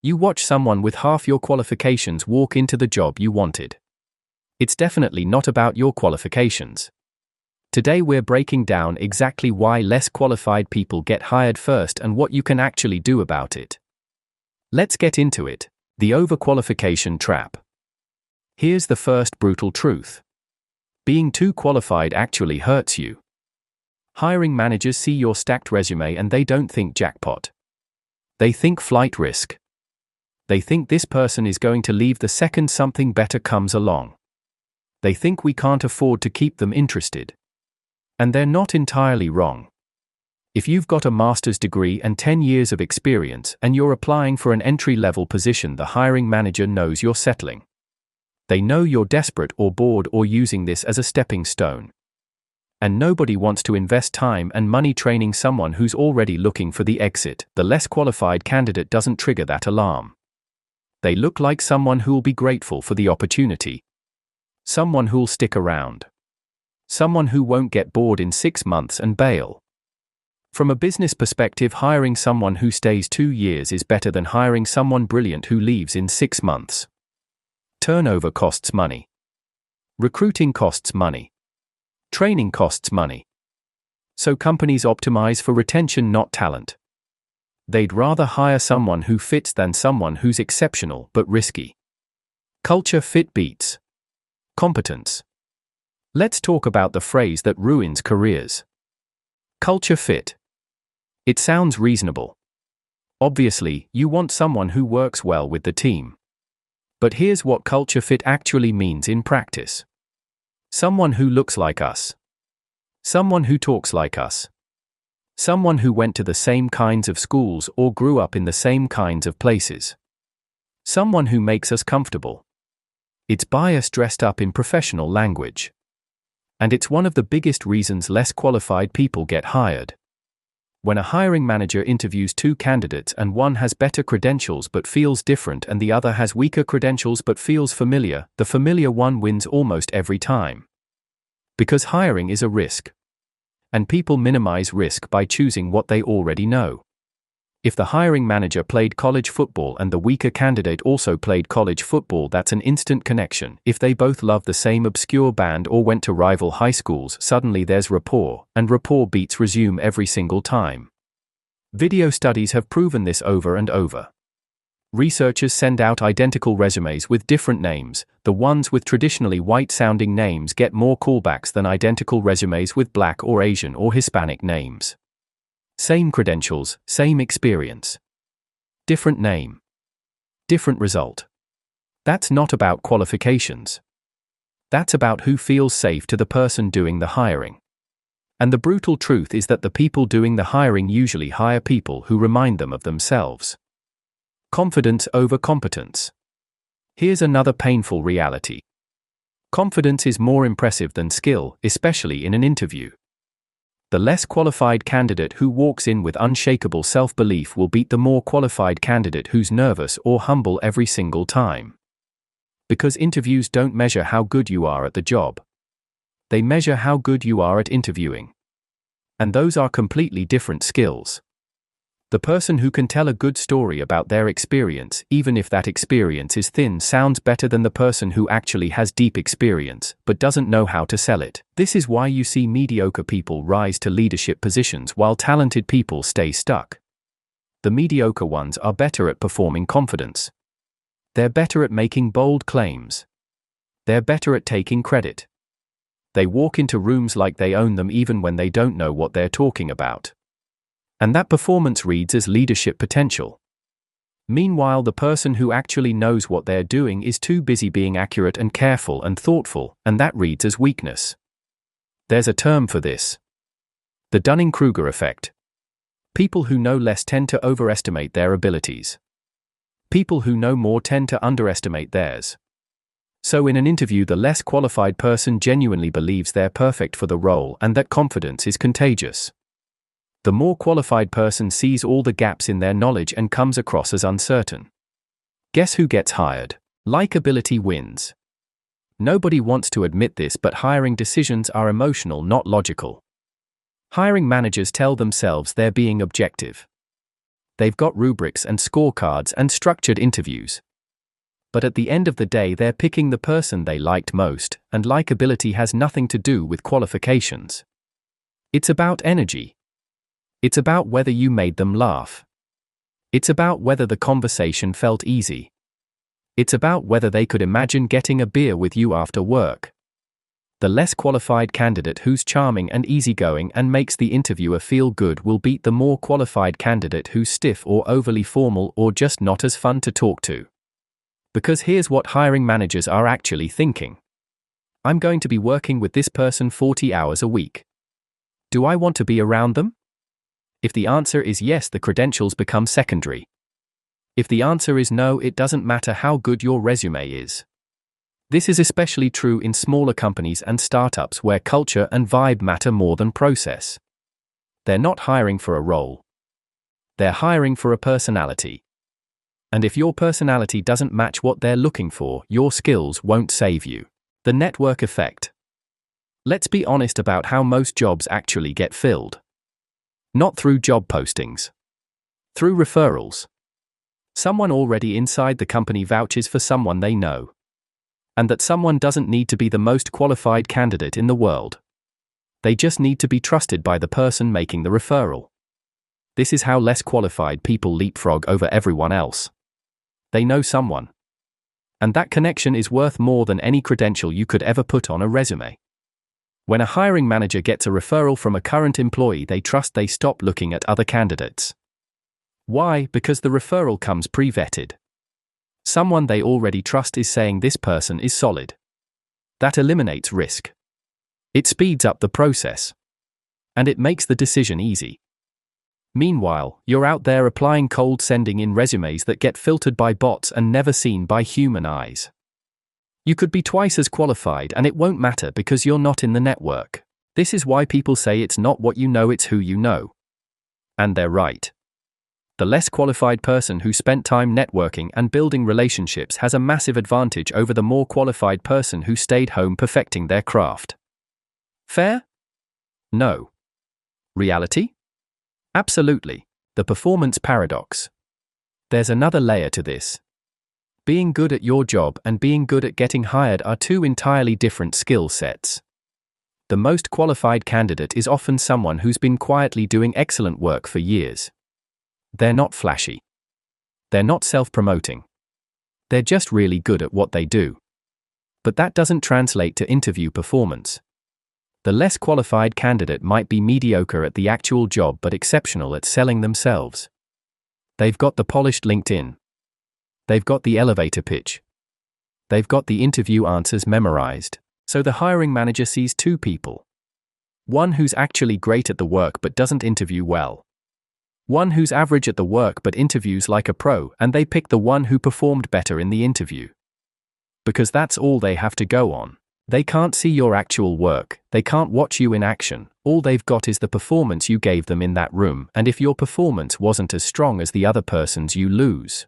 You watch someone with half your qualifications walk into the job you wanted. It's definitely not about your qualifications. Today we're breaking down exactly why less qualified people get hired first and what you can actually do about it. Let's get into it. The overqualification trap. Here's the first brutal truth. Being too qualified actually hurts you. Hiring managers see your stacked resume and they don't think jackpot. They think flight risk. They think this person is going to leave the second something better comes along. They think we can't afford to keep them interested. And they're not entirely wrong. If you've got a master's degree and 10 years of experience and you're applying for an entry-level position, the hiring manager knows you're settling. They know you're desperate or bored or using this as a stepping stone. And nobody wants to invest time and money training someone who's already looking for the exit. The less qualified candidate doesn't trigger that alarm. They look like someone who'll be grateful for the opportunity. Someone who'll stick around. Someone who won't get bored in 6 months and bail. From a business perspective, hiring someone who stays 2 years is better than hiring someone brilliant who leaves in 6 months. Turnover costs money. Recruiting costs money. Training costs money. So companies optimize for retention, not talent. They'd rather hire someone who fits than someone who's exceptional but risky. Culture fit beats competence. Let's talk about the phrase that ruins careers. Culture fit. It sounds reasonable. Obviously, you want someone who works well with the team. But here's what culture fit actually means in practice. Someone who looks like us. Someone who talks like us. Someone who went to the same kinds of schools or grew up in the same kinds of places. Someone who makes us comfortable. It's bias dressed up in professional language. And it's one of the biggest reasons less qualified people get hired. When a hiring manager interviews 2 candidates and one has better credentials but feels different and the other has weaker credentials but feels familiar, the familiar one wins almost every time. Because hiring is a risk. And people minimize risk by choosing what they already know. If the hiring manager played college football and the weaker candidate also played college football, that's an instant connection. If they both love the same obscure band or went to rival high schools, suddenly there's rapport, and rapport beats resume every single time. Video studies have proven this over and over. Researchers send out identical resumes with different names. The ones with traditionally white-sounding names get more callbacks than identical resumes with black or Asian or Hispanic names. Same credentials, same experience. Different name. Different result. That's not about qualifications. That's about who feels safe to the person doing the hiring. And the brutal truth is that the people doing the hiring usually hire people who remind them of themselves. Confidence over competence. Here's another painful reality. Confidence is more impressive than skill, especially in an interview. The less qualified candidate who walks in with unshakable self-belief will beat the more qualified candidate who's nervous or humble every single time. Because interviews don't measure how good you are at the job. They measure how good you are at interviewing. And those are completely different skills. The person who can tell a good story about their experience, even if that experience is thin, sounds better than the person who actually has deep experience, but doesn't know how to sell it. This is why you see mediocre people rise to leadership positions while talented people stay stuck. The mediocre ones are better at performing confidence. They're better at making bold claims. They're better at taking credit. They walk into rooms like they own them even when they don't know what they're talking about. And that performance reads as leadership potential. Meanwhile, the person who actually knows what they're doing is too busy being accurate and careful and thoughtful, and that reads as weakness. There's a term for this. The Dunning-Kruger effect. People who know less tend to overestimate their abilities. People who know more tend to underestimate theirs. So in an interview, the less qualified person genuinely believes they're perfect for the role and that confidence is contagious. The more qualified person sees all the gaps in their knowledge and comes across as uncertain. Guess who gets hired? Likability wins. Nobody wants to admit this, but hiring decisions are emotional, not logical. Hiring managers tell themselves they're being objective. They've got rubrics and scorecards and structured interviews. But at the end of the day, they're picking the person they liked most, and likability has nothing to do with qualifications. It's about energy. It's about whether you made them laugh. It's about whether the conversation felt easy. It's about whether they could imagine getting a beer with you after work. The less qualified candidate who's charming and easygoing and makes the interviewer feel good will beat the more qualified candidate who's stiff or overly formal or just not as fun to talk to. Because here's what hiring managers are actually thinking. I'm going to be working with this person 40 hours a week. Do I want to be around them? If the answer is yes, the credentials become secondary. If the answer is no, it doesn't matter how good your resume is. This is especially true in smaller companies and startups where culture and vibe matter more than process. They're not hiring for a role. They're hiring for a personality. And if your personality doesn't match what they're looking for, your skills won't save you. The network effect. Let's be honest about how most jobs actually get filled. Not through job postings. Through referrals. Someone already inside the company vouches for someone they know. And that someone doesn't need to be the most qualified candidate in the world. They just need to be trusted by the person making the referral. This is how less qualified people leapfrog over everyone else. They know someone. And that connection is worth more than any credential you could ever put on a resume. When a hiring manager gets a referral from a current employee, they trust. They stop looking at other candidates. Why? Because the referral comes pre-vetted. Someone they already trust is saying this person is solid. That eliminates risk. It speeds up the process. And it makes the decision easy. Meanwhile, you're out there applying cold, sending in resumes that get filtered by bots and never seen by human eyes. You could be twice as qualified and it won't matter because you're not in the network. This is why people say it's not what you know, it's who you know. And they're right. The less qualified person who spent time networking and building relationships has a massive advantage over the more qualified person who stayed home perfecting their craft. Fair? No. Reality? Absolutely. The performance paradox. There's another layer to this. Being good at your job and being good at getting hired are two entirely different skill sets. The most qualified candidate is often someone who's been quietly doing excellent work for years. They're not flashy. They're not self-promoting. They're just really good at what they do. But that doesn't translate to interview performance. The less qualified candidate might be mediocre at the actual job but exceptional at selling themselves. They've got the polished LinkedIn. They've got the elevator pitch. They've got the interview answers memorized. So the hiring manager sees two people. One who's actually great at the work but doesn't interview well. One who's average at the work but interviews like a pro, and they pick the one who performed better in the interview. Because that's all they have to go on. They can't see your actual work, they can't watch you in action, all they've got is the performance you gave them in that room, and if your performance wasn't as strong as the other person's, you lose.